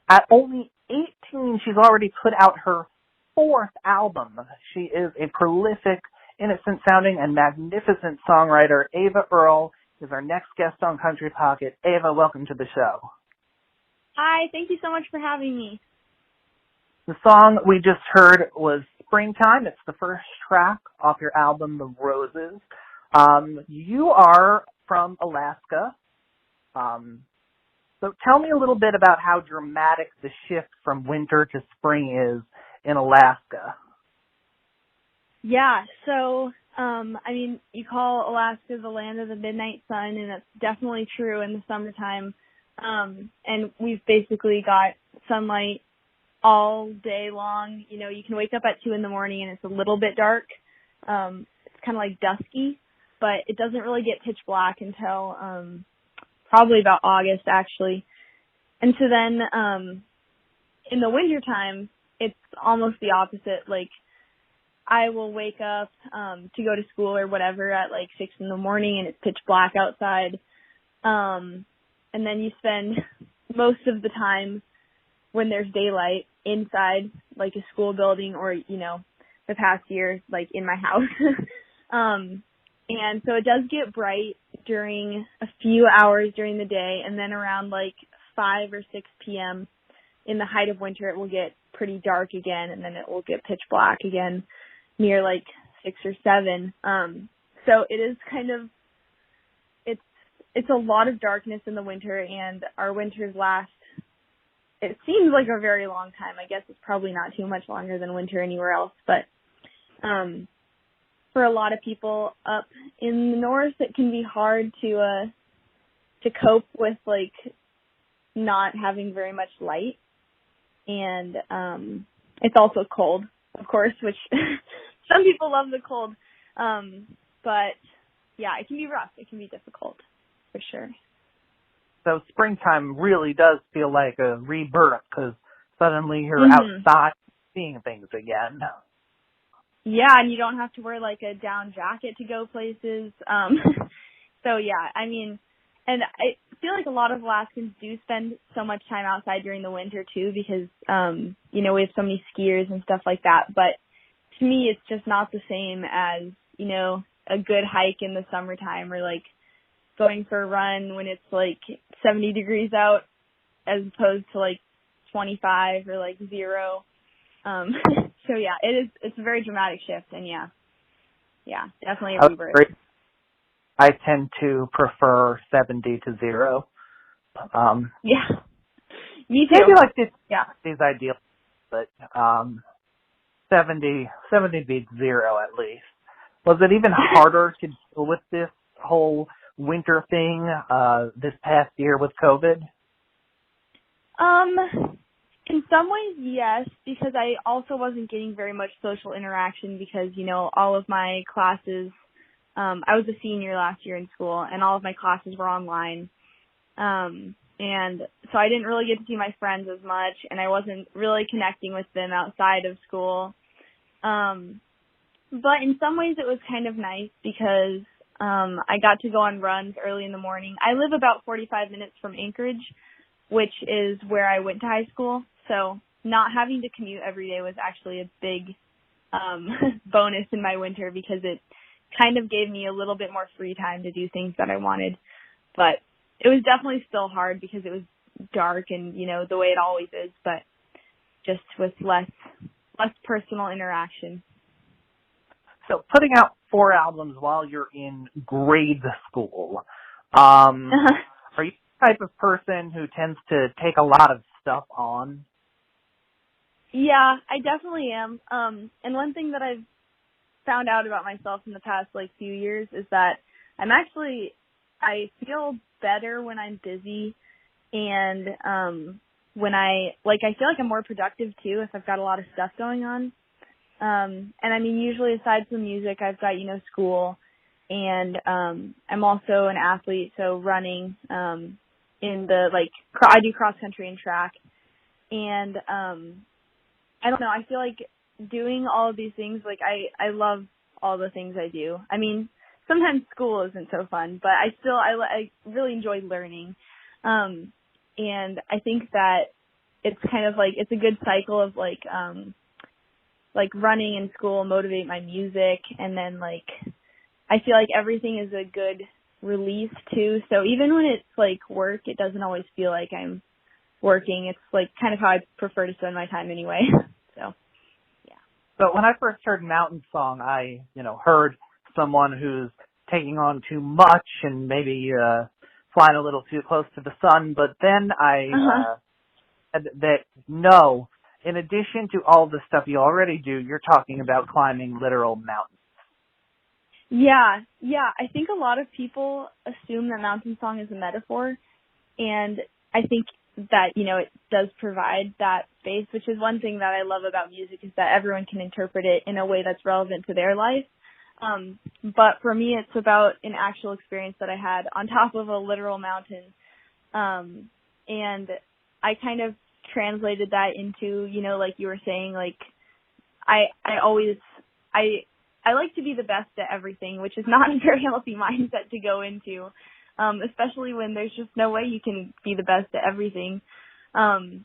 At only 18, she's already put out her fourth album. She is a prolific, innocent-sounding, and magnificent songwriter. Ava Earl is our next guest on Country Pocket. Ava, welcome to the show. Hi, thank you so much for having me. The song we just heard was Springtime. It's the first track off your album, The Roses. You are from Alaska. So tell me a little bit about how dramatic the shift from winter to spring is in Alaska. Yeah, so, you call Alaska the land of the midnight sun, and that's definitely true in the summertime. And we've basically got sunlight all day long. You know, you can wake up at 2 a.m. and it's a little bit dark. It's kind of like dusky, but it doesn't really get pitch black until probably about August, actually. And so then in the wintertime, it's almost the opposite. Like, I will wake up to go to school or whatever at like 6 a.m. and it's pitch black outside. And then you spend most of the time when there's daylight inside like a school building or, you know, the past year, like in my house. And so it does get bright during a few hours during the day, and then around like 5 or 6 p.m. in the height of winter, it will get pretty dark again, and then it will get pitch black again near like 6 or 7. So it is kind of, it's a lot of darkness in the winter, and our winters last, it seems like a very long time. I guess it's probably not too much longer than winter anywhere else, but for a lot of people up in the north, it can be hard to cope with like not having very much light, and it's also cold, of course, which some people love the cold, but yeah, it can be rough. It can be difficult, for sure. So springtime really does feel like a rebirth because suddenly you're outside seeing things again. Yeah, and you don't have to wear like a down jacket to go places. So yeah, I mean, and I feel like a lot of Alaskans do spend so much time outside during the winter too because, you know, we have so many skiers and stuff like that. But to me, it's just not the same as, you know, a good hike in the summertime or like going for a run when it's like 70 degrees out as opposed to like 25 or like 0. So yeah, it's a very dramatic shift, and yeah, definitely a rebirth. I tend to prefer 70 to 0. Yeah, me too. Maybe like these ideal, but 70 beats 0 at least. Was it even harder to deal with this whole winter thing this past year with COVID? In some ways, yes, because I also wasn't getting very much social interaction because, you know, all of my classes, I was a senior last year in school, and all of my classes were online. And so I didn't really get to see my friends as much, and I wasn't really connecting with them outside of school. But in some ways it was kind of nice because I got to go on runs early in the morning. I live about 45 minutes from Anchorage, which is where I went to high school. So not having to commute every day was actually a big bonus in my winter because it kind of gave me a little bit more free time to do things that I wanted. But it was definitely still hard because it was dark and, you know, the way it always is, but just with less personal interaction. So putting out 4 albums while you're in grade school, are you the type of person who tends to take a lot of stuff on? Yeah, I definitely am. And one thing that I've found out about myself in the past, like, few years is that I feel better when I'm busy and when I feel like I'm more productive, too, if I've got a lot of stuff going on. And I mean, usually aside from music, I've got, you know, school, and I'm also an athlete, so running in the, like, I do cross country and track. And I don't know, I feel like doing all of these things, like, I love all the things I do. I mean, sometimes school isn't so fun, but I really enjoy learning. And I think that it's kind of like, it's a good cycle of like running in school motivate my music, and then like I feel like everything is a good release too. So even when it's like work, it doesn't always feel like I'm working. It's like kind of how I prefer to spend my time anyway. So yeah. So when I first heard Mountain Song, I, heard someone who's taking on too much and maybe flying a little too close to the sun. But then I said that no, in addition to all the stuff you already do, you're talking about climbing literal mountains. Yeah. I think a lot of people assume that Mountain Song is a metaphor, and I think that, it does provide that space, which is one thing that I love about music, is that everyone can interpret it in a way that's relevant to their life. But for me, it's about an actual experience that I had on top of a literal mountain. And I kind of translated that into, like you were saying, like I like to be the best at everything, which is not a very healthy mindset to go into, especially when there's just no way you can be the best at everything. And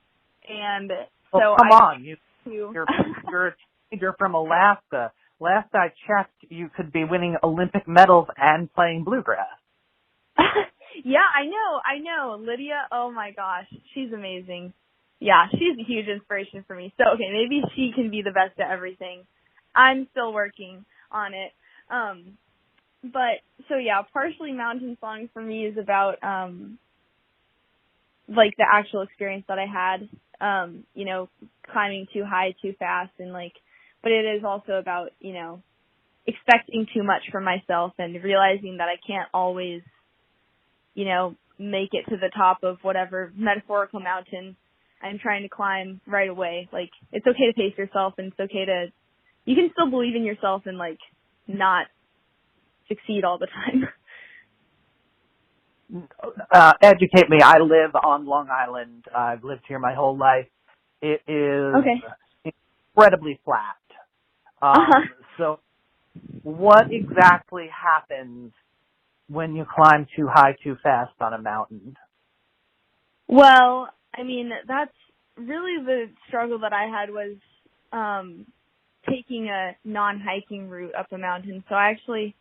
well, so come on, you're from Alaska. Last I checked, you could be winning Olympic medals and playing bluegrass. Yeah, I know. Lydia, oh my gosh, she's amazing. Yeah, she's a huge inspiration for me. So, okay, maybe she can be the best at everything. I'm still working on it. But, so yeah, partially Mountain Song for me is about, like the actual experience that I had, climbing too high, too fast, and like, but it is also about, expecting too much from myself and realizing that I can't always, make it to the top of whatever metaphorical mountain I'm trying to climb right away. Like, it's okay to pace yourself, and it's okay to, you can still believe in yourself and like not succeed all the time. Educate me. I live on Long Island. I've lived here my whole life. It is incredibly flat. So what exactly happens when you climb too high, too fast on a mountain? Well, I mean, that's really the struggle that I had was taking a non-hiking route up a mountain. So I actually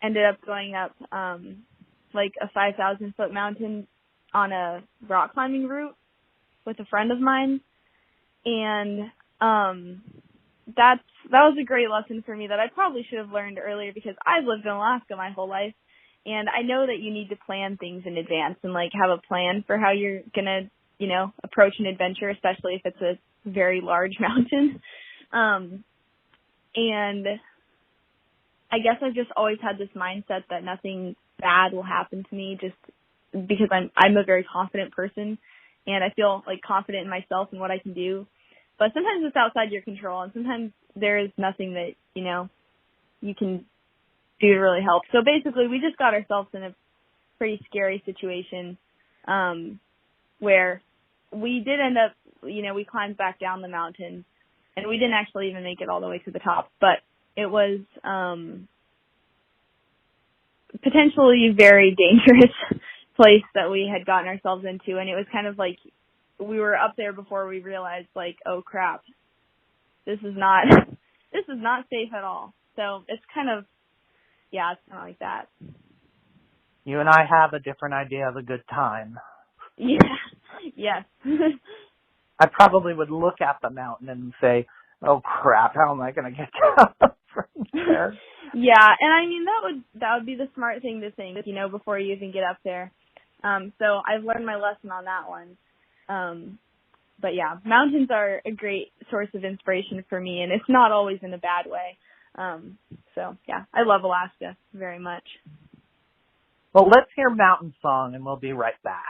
ended up going up like a 5,000-foot mountain on a rock climbing route with a friend of mine. And that was a great lesson for me that I probably should have learned earlier, because I've lived in Alaska my whole life, and I know that you need to plan things in advance and like have a plan for how you're gonna, approach an adventure, especially if it's a very large mountain. And I guess I've just always had this mindset that nothing bad will happen to me, just because I'm a very confident person, and I feel like confident in myself and what I can do. But sometimes it's outside your control, and sometimes there is nothing that, you can do to really help. So basically, we just got ourselves in a pretty scary situation where we did end up, we climbed back down the mountain, and we didn't actually even make it all the way to the top. But it was potentially very dangerous place that we had gotten ourselves into, and it was kind of like we were up there before we realized, like, oh crap, this is not safe at all. So it's kind of like that. You and I have a different idea of a good time. Yeah. Yes. I probably would look at the mountain and say, oh crap, how am I going to get down from there? Yeah, and I mean that would be the smart thing to think, before you even get up there. So I've learned my lesson on that one. But yeah, mountains are a great source of inspiration for me, and it's not always in a bad way. So yeah, I love Alaska very much. Well, let's hear Mountain Song, and we'll be right back.